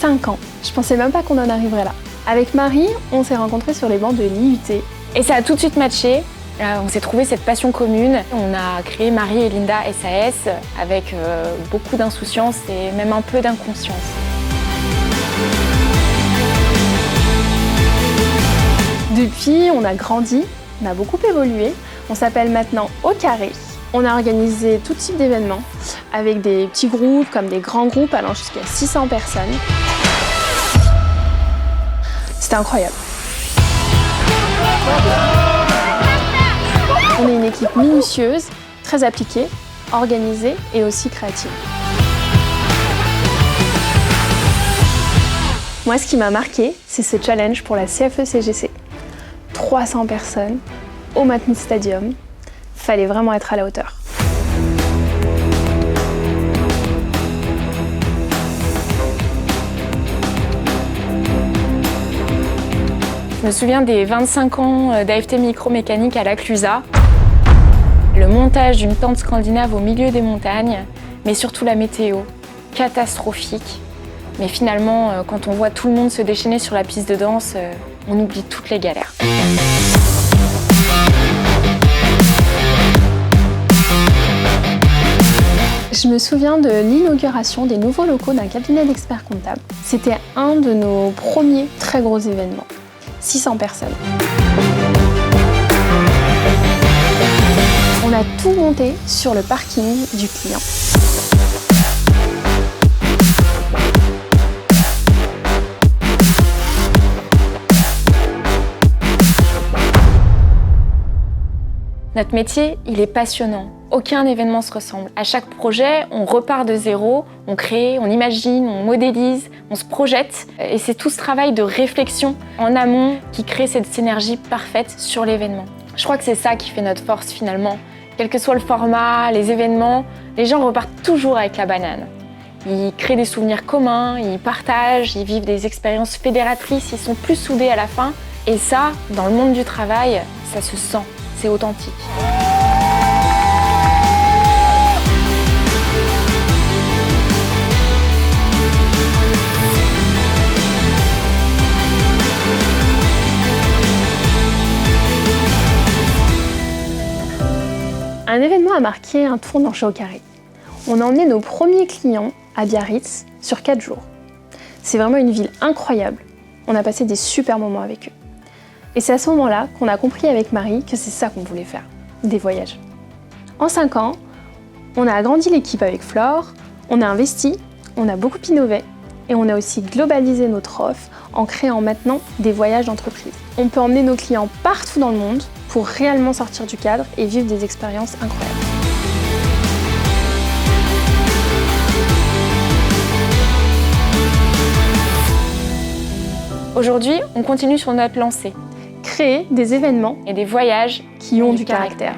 5 ans. Je pensais même pas qu'on en arriverait là. Avec Marie, on s'est rencontrés sur les bancs de l'IUT. Et ça a tout de suite matché. On s'est trouvé cette passion commune. On a créé Marie et Linda SAS avec beaucoup d'insouciance et même un peu d'inconscience. Depuis, on a grandi, on a beaucoup évolué. On s'appelle maintenant Au Carré. On a organisé tout type d'événements avec des petits groupes comme des grands groupes allant jusqu'à 600 personnes. C'était incroyable. On est une équipe minutieuse, très appliquée, organisée et aussi créative. Moi, ce qui m'a marqué, c'est ce challenge pour la CFE-CGC. 300 personnes au Matmut Stadium. Fallait vraiment être à la hauteur. Je me souviens des 25 ans d'AFT Micromécanique à la Clusa. Le montage d'une tente scandinave au milieu des montagnes, mais surtout la météo, catastrophique. Mais finalement, quand on voit tout le monde se déchaîner sur la piste de danse, on oublie toutes les galères. Je me souviens de l'inauguration des nouveaux locaux d'un cabinet d'experts comptables. C'était un de nos premiers très gros événements. 600 personnes. On a tout monté sur le parking du client. Notre métier, il est passionnant. Aucun événement se ressemble. À chaque projet, on repart de zéro, on crée, on imagine, on modélise, on se projette. Et c'est tout ce travail de réflexion en amont qui crée cette synergie parfaite sur l'événement. Je crois que c'est ça qui fait notre force finalement. Quel que soit le format, les événements, les gens repartent toujours avec la banane. Ils créent des souvenirs communs, ils partagent, ils vivent des expériences fédératrices, ils sont plus soudés à la fin. Et ça, dans le monde du travail, ça se sent. C'est authentique. Un événement a marqué un tournant chez Au Carré. On a emmené nos premiers clients à Biarritz sur 4 jours. C'est vraiment une ville incroyable. On a passé des super moments avec eux. Et c'est à ce moment-là qu'on a compris avec Marie que c'est ça qu'on voulait faire, des voyages. En 5 ans, on a agrandi l'équipe avec Flore, on a investi, on a beaucoup innové et on a aussi globalisé notre offre en créant maintenant des voyages d'entreprise. On peut emmener nos clients partout dans le monde pour réellement sortir du cadre et vivre des expériences incroyables. Aujourd'hui, on continue sur notre lancée. Créer des événements et des voyages qui ont du caractère.